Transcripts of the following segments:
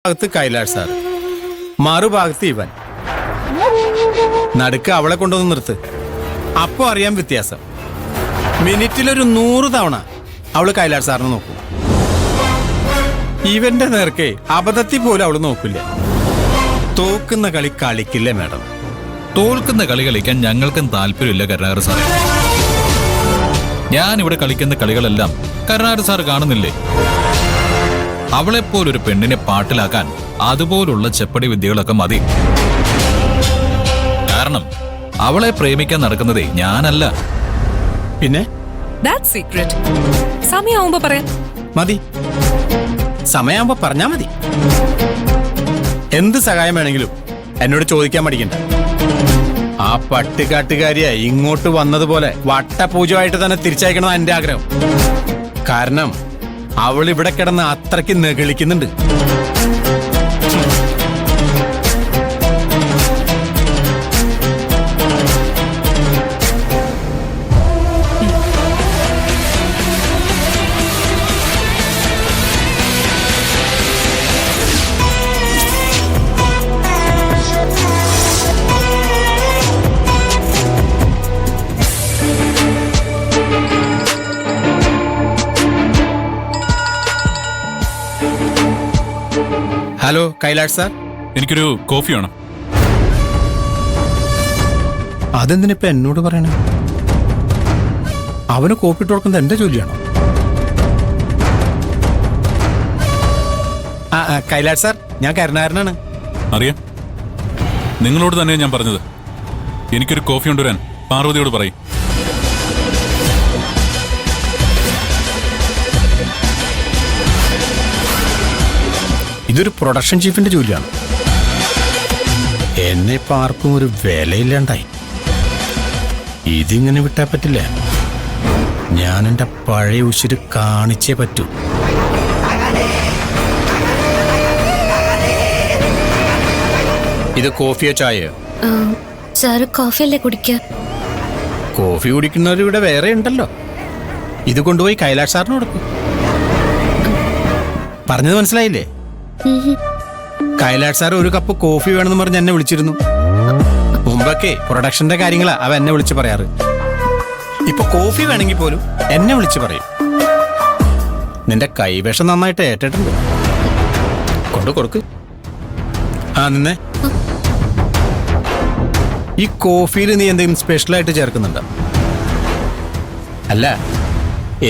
ഭാഗത്ത് കൈലാഷ് സാർ, മറുഭാഗത്ത് ഇവൻ. നടുക്ക് അവളെ കൊണ്ടുവന്ന് നിർത്ത്. അപ്പോ അറിയാൻ വ്യത്യാസം. മിനിറ്റിലൊരു 100 തവണ അവള് കൈലാഷ് സാറിനെ നോക്കും. ഇവന്റെ നേർക്കെ അബദ്ധത്തിൽ പോലും അവള് നോക്കില്ല. തോക്കുന്ന കളി കളിക്കില്ലേ മാഡം? തോൽക്കുന്ന കളി കളിക്കാൻ ഞങ്ങൾക്കും താല്പര്യമില്ല കരുണാകര സാറേ. ഞാനിവിടെ കളിക്കുന്ന കളികളെല്ലാം കരുണാകര സാർ കാണുന്നില്ലേ? അവളെപ്പോലൊരു പെണ്ണിനെ പാട്ടിലാക്കാൻ അതുപോലുള്ള ചെപ്പടി വിദ്യകളൊക്കെ മതി. കാരണം അവളെ പ്രേമിക്കാൻ നടക്കുന്നതേ ഞാനല്ല. പിന്നെ സമയമാവുമ്പോ പറയാം. മതി, സമയമാകുമ്പോ പറഞ്ഞാ മതി. എന്ത് സഹായം വേണമെങ്കിലും എന്നോട് ചോദിക്കാൻ മടിക്കണ്ട. ആ പട്ടിക്കാട്ടുകാരിയെ ഇങ്ങോട്ട് വന്നതുപോലെ വട്ടപൂജമായിട്ട് തന്നെ തിരിച്ചയക്കണം എന്റെ ആഗ്രഹം. കാരണം അവൾ ഇവിടെ കിടന്ന് അത്രയ്ക്ക് നെകളിക്കുന്നുണ്ട്. ഹലോ കൈലാഷ് സാർ, എനിക്കൊരു കോഫി വേണം. അതെന്തിനിപ്പ എന്നോട് പറയണേ? അവന് കോപ്പി ഇട്ട് കൊടുക്കുന്നത് എന്റെ ജോലിയാണോ? കൈലാഷ് സാർ, ഞാൻ കരുണാകരനാണ്. അറിയാം, നിങ്ങളോട് തന്നെ ഞാൻ പറഞ്ഞത്. എനിക്കൊരു കോഫി കൊണ്ടുവരാൻ പാർവതിയോട് പറയും. ഇതൊരു പ്രൊഡക്ഷൻ ചീഫിന്റെ ജോലിയാണ്. എന്നെ ഇപ്പൊ ആർക്കും ഒരു വിലയില്ലാണ്ടായി. ഇതിങ്ങനെ വിട്ടാ പറ്റില്ല. ഞാൻ എന്റെ പഴയ ഉശിര് കാണിച്ചേ പറ്റൂ. ഇത് കോഫിയോ ചായയോ? സാറ് കോഫിയല്ലേ കുടിക്കുക? കോഫി കുടിക്കുന്നവർ ഇവിടെ വേറെ ഉണ്ടല്ലോ. ഇത് കൊണ്ടുപോയി കൈലാഷ് സാറിന് കൊടുക്കും. പറഞ്ഞത് മനസ്സിലായില്ലേ? കൈലാഷ് സാർ ഒരു കപ്പ് കോഫി വേണമെന്ന് പറഞ്ഞ് എന്നെ വിളിച്ചിരുന്നു. മുമ്പൊക്കെ പ്രൊഡക്ഷന്റെ കാര്യങ്ങളാ അവ എന്നെ വിളിച്ച് പറയാറ്. ഇപ്പൊ കോഫി വേണമെങ്കിൽ പോലും എന്നെ വിളിച്ച് പറയും. നിന്റെ കൈവേഷം നന്നായിട്ട് ഏറ്റിട്ടുണ്ട്. കൊണ്ട് കൊടുക്ക്. നിന്നെ ഈ കോഫിയിൽ നീ എന്തെങ്കിലും സ്പെഷ്യലായിട്ട് ചേർക്കുന്നുണ്ടോ? അല്ല,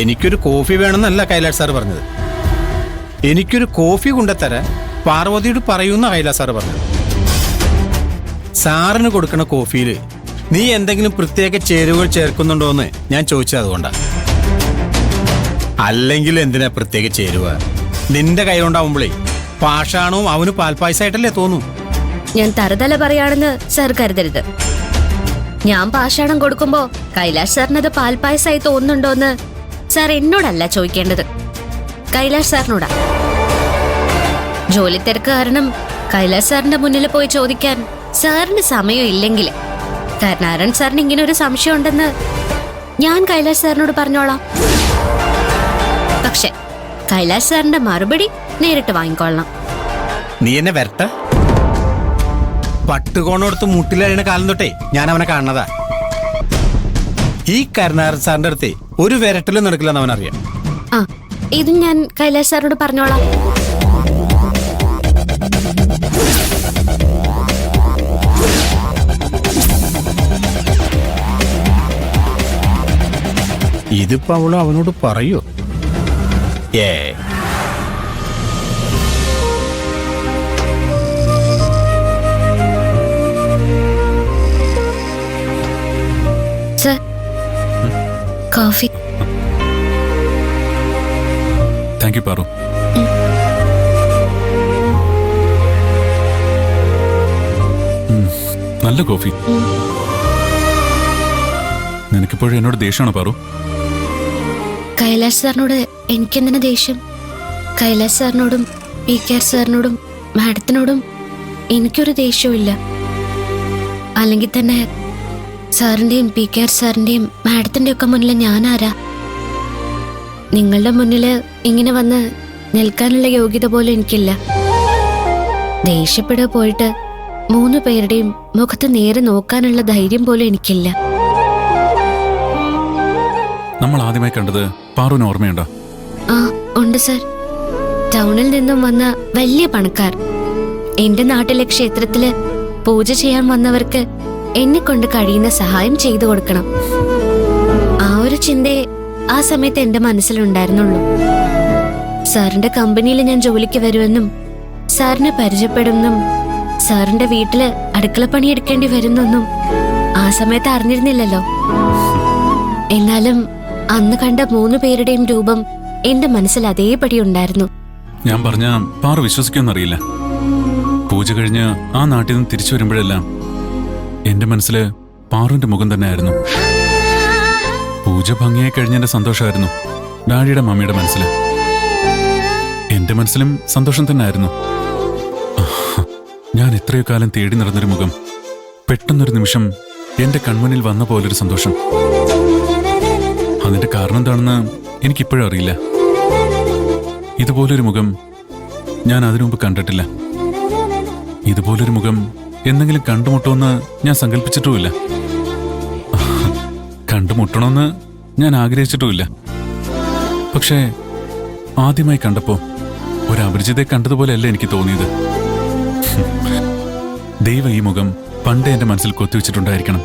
എനിക്കൊരു കോഫി വേണമെന്നല്ല കൈലാഷ് സാർ പറഞ്ഞത്. എനിക്കൊരു കോഫി കൊണ്ടുതരാൻ പാർവതിയോട് പറയുന്ന കൈലാഷ് സാറ് പറഞ്ഞത്. സാറിന് കൊടുക്കണ കോഫിയിൽ നീ എന്തെങ്കിലും പ്രത്യേക ചേരുവകൾ ചേർക്കുന്നുണ്ടോന്ന് ഞാൻ ചോദിച്ചത് അതുകൊണ്ടാ. അല്ലെങ്കിൽ എന്തിനാ പ്രത്യേക ചേരുവ? നിന്റെ കൈ കൊണ്ടാവുമ്പോഴേ പാഷാണവും അവന് പാൽപ്പായസായിട്ടല്ലേ തോന്നും. ഞാൻ തറുതല പറയാണെന്ന് സാർ കരുതരുത്. ഞാൻ പാഷാണം കൊടുക്കുമ്പോ കൈലാഷ് സാറിനത് പാൽപ്പായസായി തോന്നുന്നുണ്ടോന്ന് സാർ എന്നോടല്ല ചോദിക്കേണ്ടത്, കൈലാഷ് സാറിനോടാ. ജോലി തിരക്ക് കാരണം കൈലാഷ് സാറിന്റെ മുന്നിൽ പോയി ചോദിക്കാൻ സാറിന് സമയം ഇല്ലെങ്കിൽ കരുണാകരൻ സാറിന് ഇങ്ങനെ ഒരു സംശയം ഉണ്ടെന്ന് ഞാൻ കൈലാഷ് സാറിനോട് പറഞ്ഞോളാം. പക്ഷെ കൈലാഷ് സാറിന്റെ മറുപടി നേരിട്ട് വാങ്ങിക്കൊള്ളണം. നീ എന്നെ വരട്ട. പട്ടുകോണോടത്ത് മുട്ടിലഴിയണ കാലം തൊട്ടേ ഞാൻ അവനെ കാണുന്നതാ. ഈ കരുണാകരൻ സാറിന്റെ അടുത്തേ ഒരു വിരട്ടലും നടക്കില്ലെന്ന് അവനറിയാം. ഇത് ഞാൻ കൈലാഷ് സാറിനോട് പറഞ്ഞോളാം. ഇതിപ്പോ അവള് അവനോട് പറയോ? Sir, coffee. Thank you Paru. നല്ല കോഫി. നിനക്കിപ്പോഴും എന്നോട് ദേഷ്യമാണോ പാറു? കൈലാഷ് സാറിനോട് എനിക്കെന്തിനാ ദേഷ്യം? കൈലാഷ് സാറിനോടും PKR സാറിനോടും മാഡത്തിനോടും എനിക്കൊരു ദേഷ്യവും ഇല്ല. അല്ലെങ്കിൽ തന്നെ സാറിന്റെയും PKR സാറിന്റെയും മാഡത്തിന്റെ ഒക്കെ മുന്നിൽ ഞാനാരാ? നിങ്ങളുടെ മുന്നിൽ ഇങ്ങനെ വന്ന് നിൽക്കാനുള്ള യോഗ്യത പോലും എനിക്കില്ല. ദേഷ്യപ്പെടുക പോയിട്ട് 3 പേരുടെയും മുഖത്ത് നേരെ നോക്കാനുള്ള ധൈര്യം പോലും എനിക്കില്ല. നമ്മൾ ആദ്യമായി കണ്ടത് പാറുവിന് ഓർമ്മയുണ്ടോ? ആ ഉണ്ട് സർ. ടൗണിൽ നിന്നും വന്ന വലിയ പണക്കാർ എന്റെ നാട്ടിലെ ക്ഷേത്രത്തില് പൂജ ചെയ്യാൻ വന്നവർക്ക് എന്നെ കൊണ്ട് കഴിയുന്ന സഹായം ചെയ്തു കൊടുക്കണം. ആ ഒരു ചിന്തയെ ആ സമയത്ത് എന്റെ മനസ്സിലുണ്ടായിരുന്നുള്ളൂ. സാറിന്റെ കമ്പനിയിൽ ഞാൻ ജോലിക്ക് വരുമെന്നും സാറിനെ പരിചയപ്പെടുമെന്നും സാറിന്റെ വീട്ടില് അടുക്കള പണിയെടുക്കേണ്ടി വരുന്നൊന്നും ആ സമയത്ത് അറിഞ്ഞിരുന്നില്ലല്ലോ. എന്നാലും അന്ന് കണ്ട 3 പേരുടെയും രൂപം എന്റെ മനസ്സിൽ അതേപടി ഉണ്ടായിരുന്നു. ഞാൻ പറഞ്ഞ പാറു വിശ്വസിക്കുമെന്നറിയില്ല. പൂജ കഴിഞ്ഞ് ആ നാട്ടിൽ നിന്ന് തിരിച്ചു വരുമ്പോഴെല്ലാം എന്റെ മനസ്സില് പാറുവിന്റെ മുഖം തന്നെയായിരുന്നു. പൂജ ഭംഗിയായി കഴിഞ്ഞതിന്റെ സന്തോഷമായിരുന്നു ഡാഡിയുടെ മമ്മിയുടെ മനസ്സില്. എന്റെ മനസ്സിലും സന്തോഷം തന്നെയായിരുന്നു. ഞാൻ എത്രയോ കാലം തേടി നടന്നൊരു മുഖം പെട്ടെന്നൊരു നിമിഷം എന്റെ കൺമുന്നിൽ വന്ന പോലൊരു സന്തോഷം. അതിന്റെ കാരണം എന്താണെന്ന് എനിക്കിപ്പോഴും അറിയില്ല. ഇതുപോലൊരു മുഖം ഞാൻ അതിനു മുമ്പ് കണ്ടിട്ടില്ല. ഇതുപോലൊരു മുഖം എന്തെങ്കിലും കണ്ടുമുട്ടുമെന്ന് ഞാൻ സങ്കല്പിച്ചിട്ടുമില്ല. കണ്ടുമുട്ടണമെന്ന് ഞാൻ ആഗ്രഹിച്ചിട്ടുമില്ല. പക്ഷേ ആദ്യമായി കണ്ടപ്പോ ഒരു അപരിചിതയെ കണ്ടതുപോലെയല്ല എനിക്ക് തോന്നിയത്. ദൈവം ഈ മുഖം പണ്ട് എന്റെ മനസ്സിൽ കൊത്തിവെച്ചിട്ടുണ്ടായിരിക്കണം.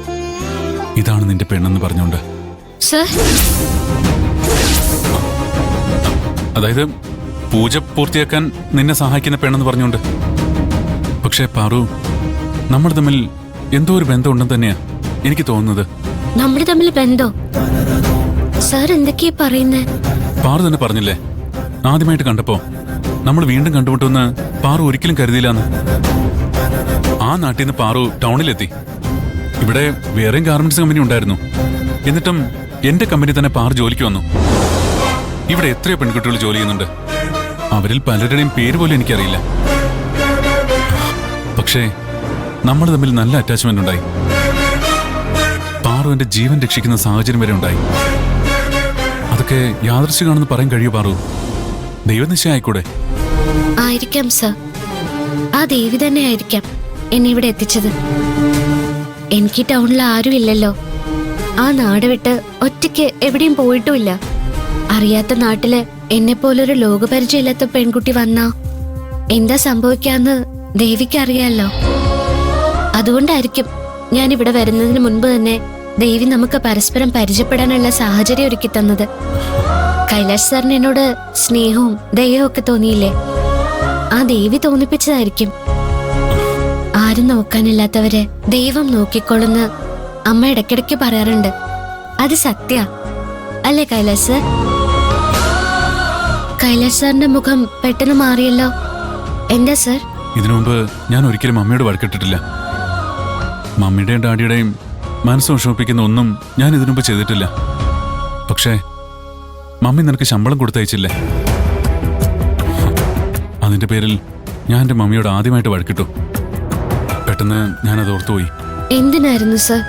ഇതാണ് നിന്റെ പെണ്ണെന്ന് പറഞ്ഞുകൊണ്ട്. സർ, അതായത് പൂജ പൂർത്തിയാക്കാൻ നിന്നെ സഹായിക്കുന്ന പെണ്ണെന്ന് പറഞ്ഞുകൊണ്ട്. പക്ഷേ പാറു, നമ്മൾ തമ്മിൽ എന്തോ ഒരു ബന്ധമുണ്ടെന്ന് തന്നെയാ എനിക്ക് തോന്നുന്നത്. നമ്മൾ തമ്മിൽ ബന്ധോ? സാർ എന്തൊക്കെയാ പറയുന്നേ? പാറു തന്നെ പറഞ്ഞില്ലേ ആദ്യമായിട്ട് കണ്ടപ്പോ നമ്മൾ വീണ്ടും കണ്ടുമുട്ടുമെന്ന് പാറു ഒരിക്കലും കരുതിയില്ലാന്ന്. ആ നാട്ടിൽ നിന്ന് പാറു ടൗണിലെത്തി. ഇവിടെ വേറെയും ഗാർമെന്റ്സ് കമ്പനി ഉണ്ടായിരുന്നു. എന്നിട്ടും എന്റെ കമ്പനി തന്നെ പാറു ജോലിക്ക് വന്നു. ഇവിടെ എത്രയോ പെൺകുട്ടികൾ ജോലി ചെയ്യുന്നുണ്ട്. അവരിൽ പലരുടെയും പേര് പോലും എനിക്കറിയില്ല. പക്ഷേ നമ്മൾ തമ്മിൽ നല്ല അറ്റാച്ച്മെന്റ് ഉണ്ടായി. പാറു എന്റെ ജീവൻ രക്ഷിക്കുന്ന സാഹചര്യം വരെ ഉണ്ടായി. അതൊക്കെ യാദൃശ്ചികമാണെന്ന് പറയാൻ കഴിയൂ പാറു? ദൈവനിശ്ചയം ആയിക്കൂടെ? ആയിരിക്കാം സർ. ആ ദേവി തന്നെ ആയിരിക്കാം എന്നെ ഇവിടെ എത്തിച്ചത്. എനിക്ക് ടൗണിൽ ആരും ഇല്ലല്ലോ. ആ നാട് വിട്ട് ഒറ്റയ്ക്ക് എവിടെയും പോയിട്ടുമില്ല. അറിയാത്ത നാട്ടില് എന്നെ പോലൊരു ലോകപരിചയമില്ലാത്ത പെൺകുട്ടി വന്നാ എന്താ സംഭവിക്കാന്ന് ദേവിക്ക് അറിയാലോ. അതുകൊണ്ടായിരിക്കും ഞാൻ ഇവിടെ വരുന്നതിന് മുൻപ് തന്നെ ദേവി നമുക്ക് പരസ്പരം പരിചയപ്പെടാനുള്ള സാഹചര്യം ഒരുക്കി തന്നത്. കൈലാഷ് സാറിന് എന്നോട് സ്നേഹവും ദയവും ഒക്കെ തോന്നിയില്ലേ? ആ ദേവി തോന്നിപ്പിച്ചതായിരിക്കും. ആരും നോക്കാനില്ലാത്തവരെ ദൈവം നോക്കിക്കൊള്ളുന്ന അമ്മ ഇടയ്ക്കിടയ്ക്ക് പറയാറുണ്ട്. അത് സത്യ അല്ലേ കൈലാഷ് സാർ? കൈലാഷ് സാറിന്റെ മുഖം പെട്ടെന്ന് മാറിയല്ലോ. എന്താ സർ? ഇതിനു മുമ്പ് ഞാൻ ഒരിക്കലും മമ്മിയോട് വഴക്കിട്ടിട്ടില്ല. മമ്മിയുടെയും ഡാഡിയുടെയും മനസ്സ് വിഷമിപ്പിക്കുന്ന ഒന്നും ഞാൻ ഇതിനു മുമ്പ് ചെയ്തിട്ടില്ല. പക്ഷേ മമ്മി നിനക്ക് ശമ്പളം കൊടുത്തയച്ചില്ലേ? അതിന്റെ പേരിൽ ഞാൻ എന്റെ മമ്മിയോട് ആദ്യമായിട്ട് വഴക്കിട്ടു. പെട്ടെന്ന് ഞാനത് ഓർത്തുപോയി. എന്തിനായിരുന്നു സർ?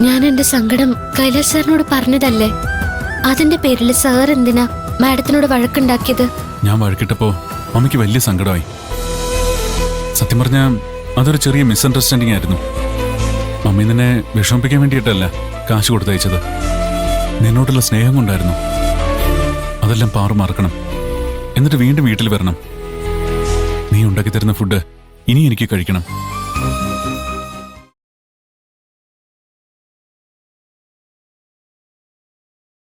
ഞാൻ എന്റെ സങ്കടം കൈലാഷ് സാറിനോട് പറഞ്ഞതല്ലേ. അതിന്റെ പേരിൽ സാർ എന്തിനാ മാഡത്തിനോട് വഴക്കുണ്ടാക്കിയത്? ഞാൻ വഴക്കിട്ടപ്പോ മമ്മിക്ക് വലിയ സങ്കടമായി. സത്യം പറഞ്ഞ അതൊരു ചെറിയ മിസ്അണ്ടർസ്റ്റാൻഡിംഗ് ആയിരുന്നു. മമ്മി നിന്നെ വിഷമിപ്പിക്കാൻ വേണ്ടിയിട്ടല്ല കാശ് കൊടുത്തയച്ചത്. നിന്നോടുള്ള സ്നേഹം കൊണ്ടായിരുന്നു. അതെല്ലാം പാറു മറക്കണം. എന്നിട്ട് വീണ്ടും വീട്ടിൽ വരണം. നീ ഉണ്ടാക്കി തരുന്ന ഫുഡ് ഇനി എനിക്ക് കഴിക്കണം.